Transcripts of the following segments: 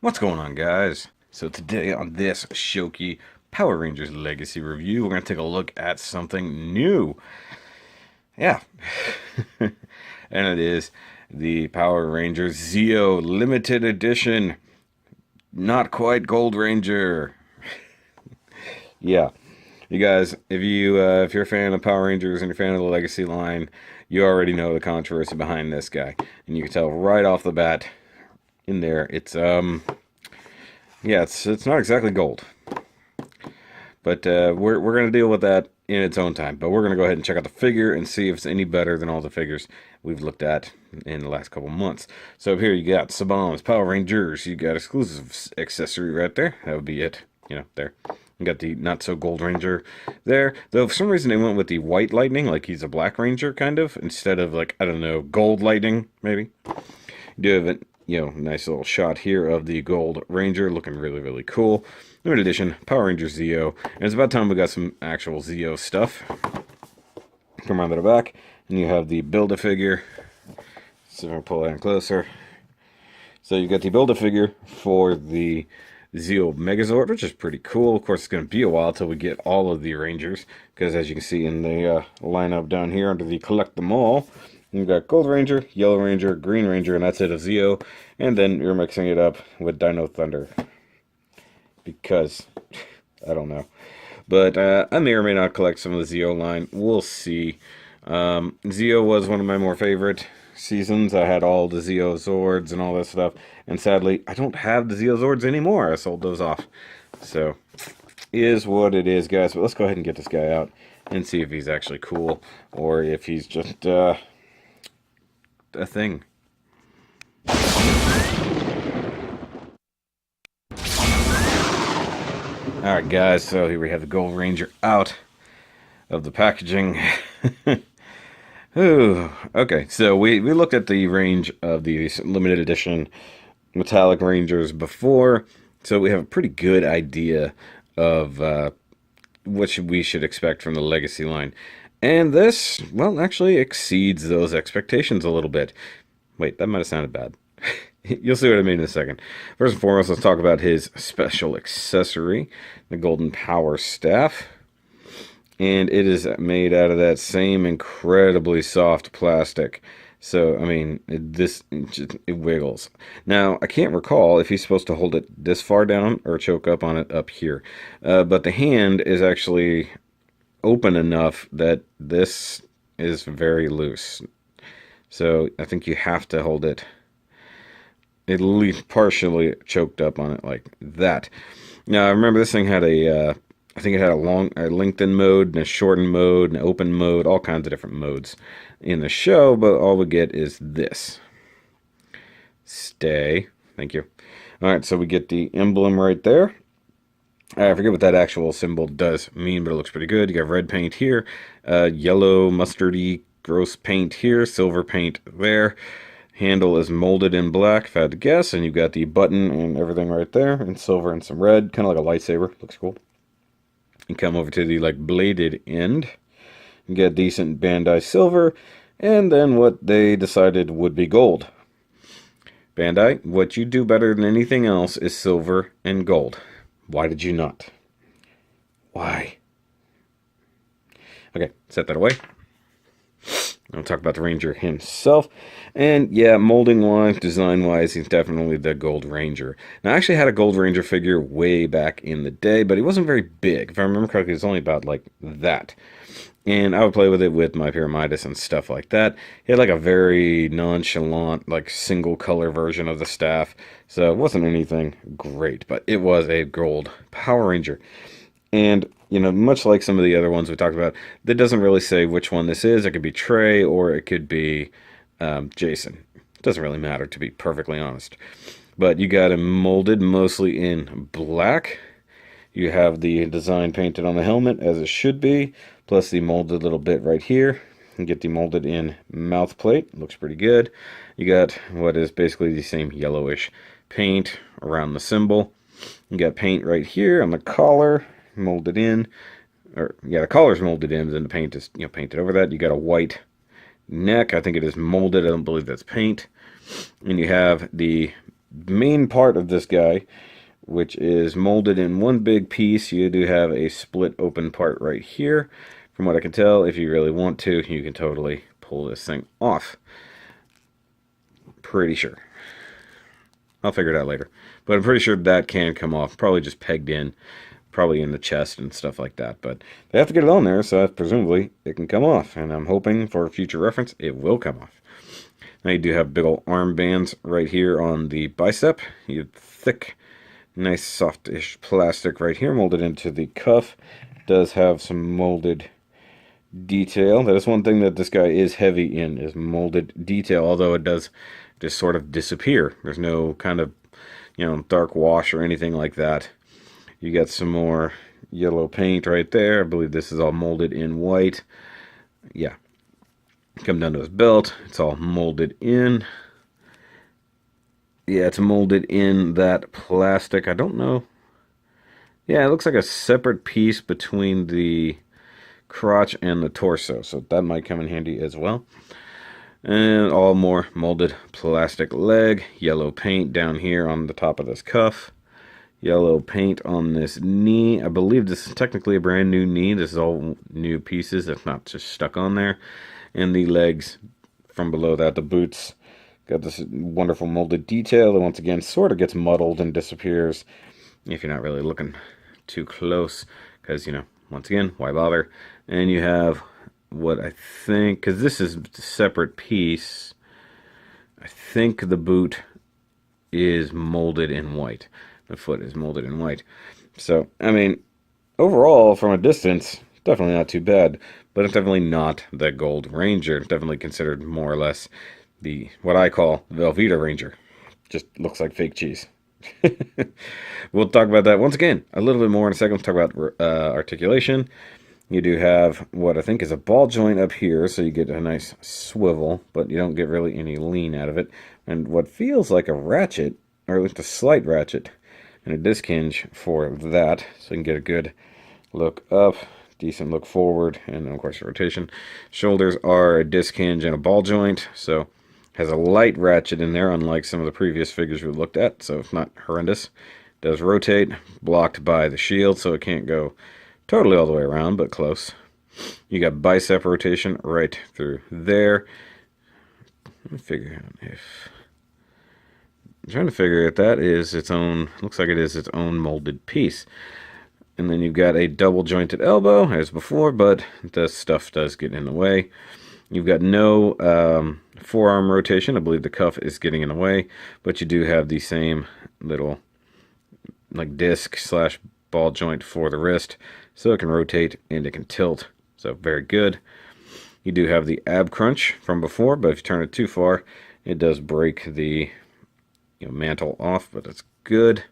What's going on, guys? So today on this Shoky Power Rangers Legacy review, we're going to take a look at something new. Yeah. And it is the Power Rangers Zeo Limited Edition. Not quite Gold Ranger. Yeah. You guys, if you're a fan of Power Rangers and you're a fan of the Legacy line, you already know the controversy behind this guy. And you can tell right off the bat in there, it's not exactly gold. But we're going to deal with that in its own time. But we're going to go ahead and check out the figure and see if it's any better than all the figures we've looked at in the last couple months. So here you got Saban's Power Rangers. You got exclusive accessory right there. That would be it. There. You got the not so gold ranger there. Though for some reason they went with the white lightning, like he's a black ranger kind of, instead of like, I don't know, gold lightning maybe. You do have a nice little shot here of the Gold Ranger looking really, really cool. Limited edition Power Rangers Zeo. And it's about time we got some actual Zeo stuff. Come around to the back, and you have the Build-A-Figure. So I'm going to pull that in closer. So you got the Build-A-Figure for the Zeo Megazord, which is pretty cool. Of course, it's going to be a while till we get all of the Rangers, because as you can see in the lineup down here under the Collect Them All, you've got Gold Ranger, Yellow Ranger, Green Ranger, and that's it of Zeo. And then you're mixing it up with Dino Thunder. Because, I don't know. But I may or may not collect some of the Zeo line. We'll see. Zeo was one of my more favorite seasons. I had all the Zeo Zords and all that stuff. And sadly, I don't have the Zeo Zords anymore. I sold those off. So, is what it is, guys. But let's go ahead and get this guy out and see if he's actually cool. Or if he's just a thing. Alright, guys, so here we have the Gold Ranger out of the packaging. Ooh, okay, so we looked at the range of the limited edition metallic Rangers before, so we have a pretty good idea of what we should expect from the Legacy line. And this, well, actually exceeds those expectations a little bit. Wait, that might have sounded bad. You'll see what I mean in a second. First and foremost, let's talk about his special accessory, the Golden Power Staff. And it is made out of that same incredibly soft plastic. So, I mean, it wiggles. Now, I can't recall if he's supposed to hold it this far down or choke up on it up here. But the hand is actually open enough that this is very loose. So, I think you have to hold it at least partially choked up on it like that. Now, I remember this thing had I think it had a lengthened mode, and a shortened mode, an open mode, all kinds of different modes in the show, but all we get is this. Stay. Thank you. Alright, so we get the emblem right there. I forget what that actual symbol does mean, but it looks pretty good. You got red paint here, yellow, mustardy, gross paint here, silver paint there. Handle is molded in black, if I had to guess, and you've got the button and everything right there, in silver and some red, kind of like a lightsaber. Looks cool. You come over to the bladed end. You get decent Bandai silver, and then what they decided would be gold. Bandai, what you do better than anything else is silver and gold. Why did you not? Why? Okay, set that away. I'll talk about the Ranger himself. And yeah, molding-wise, design-wise, he's definitely the Gold Ranger. Now, I actually had a Gold Ranger figure way back in the day, but he wasn't very big. If I remember correctly, he was only about like that. And I would play with it with my Pyramidas and stuff like that. He had like a very nonchalant, like single-color version of the staff. So it wasn't anything great, but it was a Gold Power Ranger. And, much like some of the other ones we talked about, that doesn't really say which one this is. It could be Trey or it could be Jason. It doesn't really matter, to be perfectly honest. But you got him molded mostly in black. You have the design painted on the helmet, as it should be, plus the molded little bit right here. You get the molded in mouth plate. Looks pretty good. You got what is basically the same yellowish paint around the symbol. You got paint right here on the collar, molded in, the collar's molded in, then the paint is painted over that. You got a white neck. I think it is molded. I don't believe that's paint. And you have the main part of this guy, which is molded in one big piece. You do have a split open part right here. From what I can tell, if you really want to, you can totally pull this thing off. Pretty sure. I'll figure it out later. But I'm pretty sure that can come off. Probably just pegged in. Probably in the chest and stuff like that. But they have to get it on there, so presumably it can come off. And I'm hoping for future reference, it will come off. Now you do have big old arm bands right here on the bicep. You have thick, nice softish plastic right here molded into the cuff. It does have some molded detail. That is one thing that this guy is heavy in, is molded detail, although it does just sort of disappear. There's no kind of, dark wash or anything like that. You got some more yellow paint right there. I believe this is all molded in white. Yeah. Come down to his belt. It's all molded in. Yeah, it's molded in that plastic. I don't know. Yeah, it looks like a separate piece between the crotch and the torso, so that might come in handy as well. And all more molded plastic leg. Yellow paint down here on the top of this cuff. Yellow paint on this knee. I believe this is technically a brand new knee. This is all new pieces. That's not just stuck on there. And the legs from below that, the boots, got this wonderful molded detail that once again sort of gets muddled and disappears if you're not really looking too close, because, once again, why bother? And you have what I think, because this is a separate piece, I think the boot is molded in white. The foot is molded in white. So, I mean, overall, from a distance, definitely not too bad, but it's definitely not the Gold Ranger. It's definitely considered more or less what I call Velveeta Ranger. Just looks like fake cheese. We'll talk about that once again a little bit more in a second. Let's talk about articulation. You do have what I think is a ball joint up here, so you get a nice swivel, but you don't get really any lean out of it. And what feels like a ratchet, or at least a slight ratchet, and a disc hinge for that, so you can get a good look up, decent look forward, and then of course rotation. Shoulders are a disc hinge and a ball joint, so has a light ratchet in there, unlike some of the previous figures we looked at, so it's not horrendous. It does rotate, blocked by the shield, so it can't go totally all the way around, but close. You got bicep rotation right through there. Let me figure out if... I'm trying to figure out that is its own... Looks like it is its own molded piece. And then you've got a double jointed elbow, as before, but this stuff does get in the way. You've got no forearm rotation. I believe the cuff is getting in the way, but you do have the same little like disc slash ball joint for the wrist, so it can rotate and it can tilt. So very good. You do have the ab crunch from before, but if you turn it too far, it does break the mantle off, but it's good.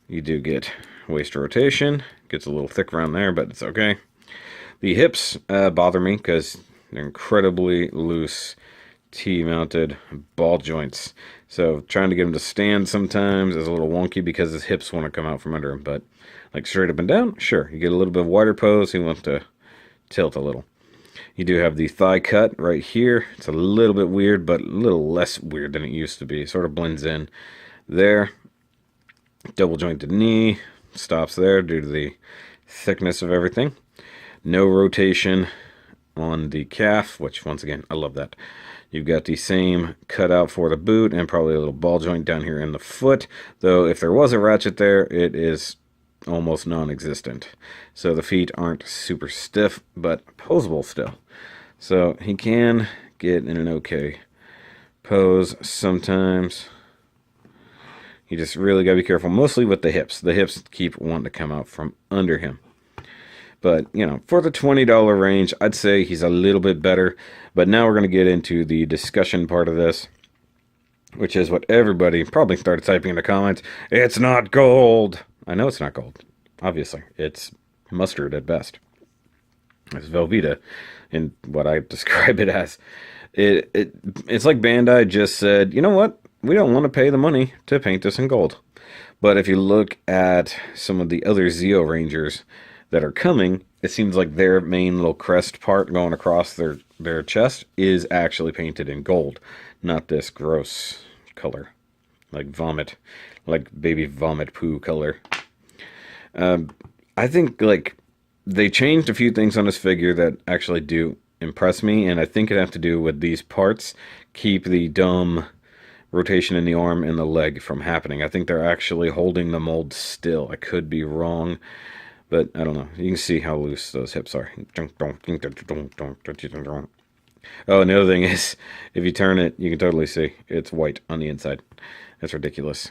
You do get waist rotation. Gets a little thick around there, but it's okay. The hips bother me because they're incredibly loose T-mounted ball joints. So trying to get him to stand sometimes is a little wonky because his hips want to come out from under him. But like straight up and down, sure. You get a little bit of wider pose. He wants to tilt a little. You do have the thigh cut right here. It's a little bit weird, but a little less weird than it used to be. It sort of blends in there. Double jointed knee. Stops there due to the thickness of everything. No rotation on the calf, which once again, I love that. You've got the same cutout for the boot and probably a little ball joint down here in the foot, though if there was a ratchet there, it is almost non-existent. So the feet aren't super stiff, but posable still. So he can get in an okay pose sometimes. You just really got to be careful, mostly with the hips. The hips keep wanting to come out from under him. But, for the $20 range, I'd say he's a little bit better. But now we're going to get into the discussion part of this, which is what everybody probably started typing in the comments. It's not gold. I know it's not gold. Obviously. It's mustard at best. It's Velveeta in what I describe it as. It's like Bandai just said, you know what? We don't want to pay the money to paint this in gold. But if you look at some of the other Zeo Rangers that are coming, it seems like their main little crest part going across their chest is actually painted in gold, not this gross color. like vomit, like baby vomit poo color. I think like they changed a few things on this figure that actually do impress me, and I think it have to do with these parts keep the dumb rotation in the arm and the leg from happening. I think they're actually holding the mold still. I could be wrong, but I don't know. You can see how loose those hips are. Oh, and the other thing is, if you turn it, you can totally see it's white on the inside. That's ridiculous.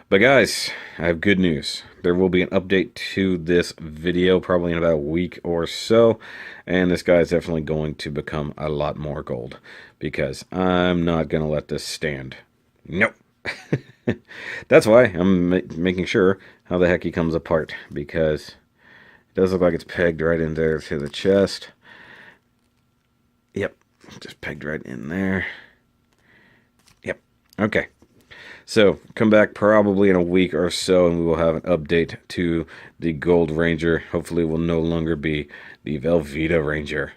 But guys, I have good news. There will be an update to this video probably in about a week or so, and this guy is definitely going to become a lot more gold, because I'm not going to let this stand. Nope. That's why I'm making sure how the heck he comes apart, because it does look like it's pegged right in there to the chest. Yep, just pegged right in there. Yep, okay. So, come back probably in a week or so, and we will have an update to the Gold Ranger. Hopefully, it will no longer be the Velveeta Ranger.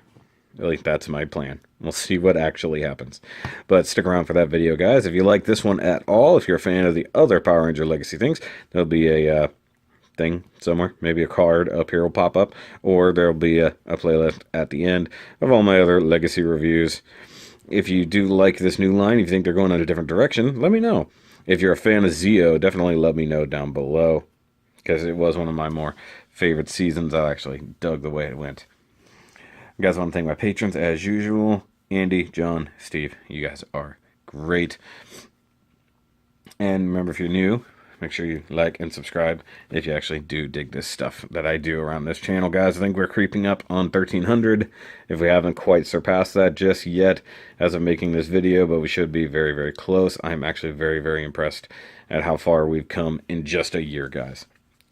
At least that's my plan. We'll see what actually happens. But stick around for that video, guys. If you like this one at all, if you're a fan of the other Power Ranger Legacy things, there'll be a thing somewhere. Maybe a card up here will pop up, or there'll be a playlist at the end of all my other Legacy reviews. If you do like this new line, if you think they're going in a different direction, let me know. If you're a fan of Zeo, definitely let me know down below, because it was one of my more favorite seasons. I actually dug the way it went. You guys, want to thank my patrons as usual. Andy, John, Steve, you guys are great. And remember, if you're new, make sure you like and subscribe if you actually do dig this stuff that I do around this channel, guys. I think we're creeping up on 1,300, if we haven't quite surpassed that just yet as of making this video, but we should be very, very close. I'm actually very, very impressed at how far we've come in just a year, guys.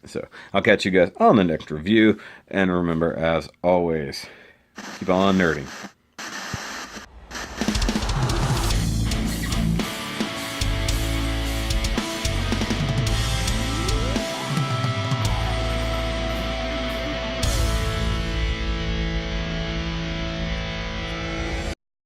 So I'll catch you guys on the next review, and remember, as always, keep on nerding.